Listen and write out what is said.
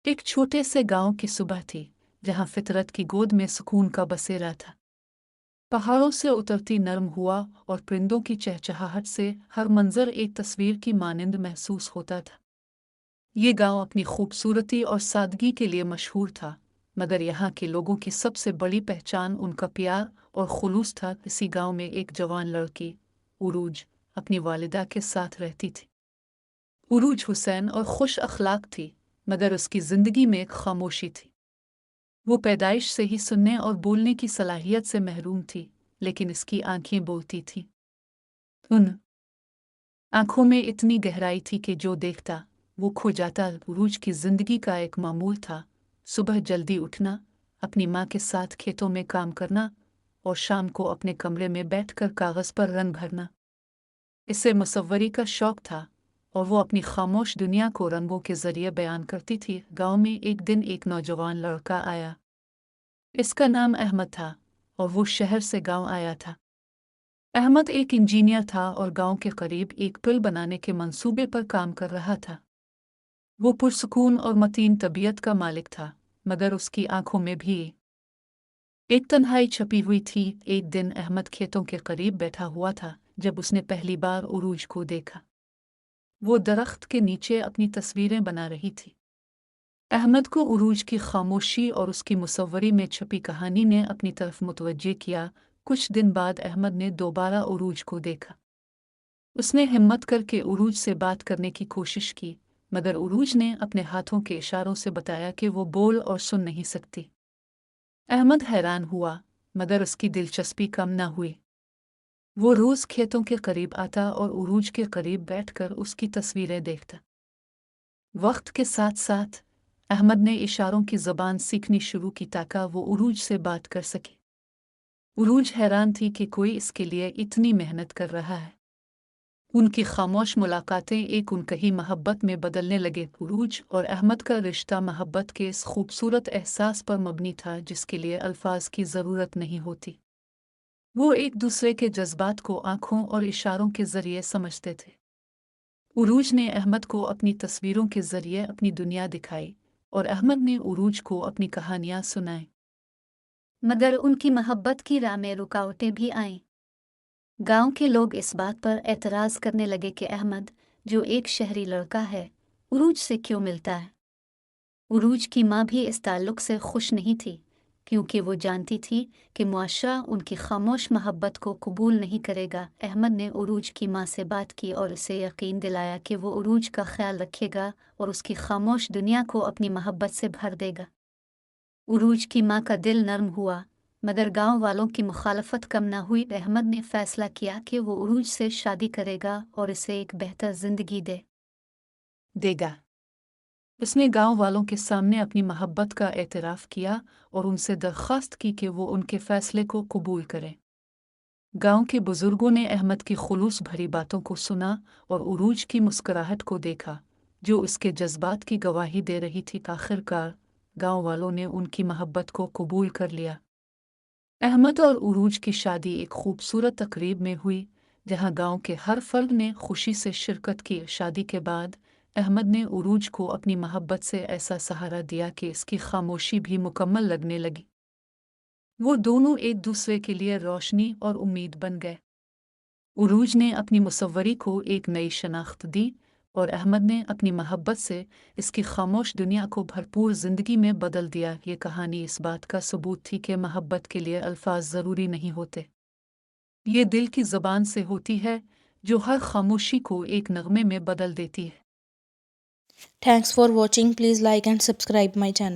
एक छोटे से गांव की सुबह थी, जहां फितरत की गोद में सुकून का बसेरा था। पहाड़ों से उतरती नरम हुआ और परिंदों की चहचहाहट से हर मंजर एक तस्वीर की मानिंद महसूस होता था। ये गांव अपनी खूबसूरती और सादगी के लिए मशहूर था, मगर यहाँ के लोगों की सबसे बड़ी पहचान उनका प्यार और खुलूस था। इसी गांव में एक जवान लड़की, उरूज, अपनी वालिदा के साथ रहती थी। उरूज हुसैन और खुश अखलाक थी, मगर उसकी जिंदगी में एक खामोशी थी। वो पैदाइश से ही सुनने और बोलने की सलाहियत से महरूम थी, लेकिन इसकी आंखें बोलती थीं। उन आंखों में इतनी गहराई थी कि जो देखता वो खो जाता। उरूज की जिंदगी का एक मामूल था, सुबह जल्दी उठना, अपनी माँ के साथ खेतों में काम करना और शाम को अपने कमरे में बैठकर कागज पर रंग भरना। इसे मुसव्वरी का शौक था और वो अपनी खामोश दुनिया को रंगों के जरिए बयान करती थी। गांव में एक दिन एक नौजवान लड़का आया। इसका नाम अहमद था और वो शहर से गांव आया था। अहमद एक इंजीनियर था और गांव के करीब एक पुल बनाने के मंसूबे पर काम कर रहा था। वो पुरसुकून और मतीन तबीयत का मालिक था, मगर उसकी आंखों में भी एक तन्हाई छपी हुई थी। एक दिन अहमद खेतों के करीब बैठा हुआ था जब उसने पहली बार उरूज को देखा। वो दरख्त के नीचे अपनी तस्वीरें बना रही थी। अहमद को उरूज की खामोशी और उसकी मुसव्वरी में छपी कहानी ने अपनी तरफ मुतवज्जे किया। कुछ दिन बाद अहमद ने दोबारा उरूज को देखा। उसने हिम्मत करके उरूज से बात करने की कोशिश की, मगर उरूज ने अपने हाथों के इशारों से बताया कि वो बोल और सुन नहीं सकती। अहमद हैरान हुआ, मगर उसकी दिलचस्पी कम न हुई। वो रोज खेतों के करीब आता और उरूज के करीब बैठकर उसकी तस्वीरें देखता। वक्त के साथ साथ अहमद ने इशारों की ज़बान सीखनी शुरू की ताकि वो उरूज से बात कर सके। उरूज हैरान थी कि कोई इसके लिए इतनी मेहनत कर रहा है। उनकी खामोश मुलाकातें एक उनकही मोहब्बत में बदलने लगे। उरूज और अहमद का रिश्ता मोहब्बत के इस खूबसूरत एहसास पर मबनी था जिसके लिए अल्फाज की ज़रूरत नहीं होती। वो एक दूसरे के जज्बात को आंखों और इशारों के ज़रिए समझते थे। उरूज ने अहमद को अपनी तस्वीरों के ज़रिए अपनी दुनिया दिखाई और अहमद ने उरूज को अपनी कहानियाँ सुनाई। मगर उनकी मोहब्बत की राह में रुकावटें भी आईं। गांव के लोग इस बात पर एतराज़ करने लगे कि अहमद, जो एक शहरी लड़का है, उरूज से क्यों मिलता है। उरूज की माँ भी इस ताल्लुक से खुश नहीं थी, क्योंकि वो जानती थी कि मुआशरा उनकी खामोश मोहब्बत को कबूल नहीं करेगा। अहमद ने उरूज की माँ से बात की और उसे यकीन दिलाया कि वो उरूज का ख्याल रखेगा और उसकी खामोश दुनिया को अपनी मोहब्बत से भर देगा। उरूज की माँ का दिल नर्म हुआ, मगर गांव वालों की मुखालफत कम न हुई। अहमद ने फैसला किया कि वो उरूज से शादी करेगा और इसे एक बेहतर जिंदगी देगा। उसने गांव वालों के सामने अपनी मोहब्बत का एतराफ़ किया और उनसे दरख्वास्त की कि वो उनके फैसले को कबूल करें। गांव के बुजुर्गों ने अहमद की खुलूस भरी बातों को सुना और उरूज की मुस्कुराहट को देखा, जो उसके जज्बात की गवाही दे रही थी। आखिरकार गांव वालों ने उनकी मोहब्बत को कबूल कर लिया। अहमद और उरूज की शादी एक खूबसूरत तकरीब में हुई, जहां गांव के हर फर्द ने खुशी से शिरकत की। शादी के बाद अहमद ने उरूज को अपनी मोहब्बत से ऐसा सहारा दिया कि इसकी खामोशी भी मुकम्मल लगने लगी। वो दोनों एक दूसरे के लिए रोशनी और उम्मीद बन गए। उरूज ने अपनी मुसव्वरी को एक नई शनाख्त दी और अहमद ने अपनी मोहब्बत से इसकी खामोश दुनिया को भरपूर ज़िंदगी में बदल दिया। ये कहानी इस बात का सबूत थी कि मोहब्बत के लिए अल्फाज ज़रूरी नहीं होते। ये दिल की ज़बान से होती है, जो हर खामोशी को एक नगमे में बदल देती है। Thanks for watching. Please like and subscribe my channel.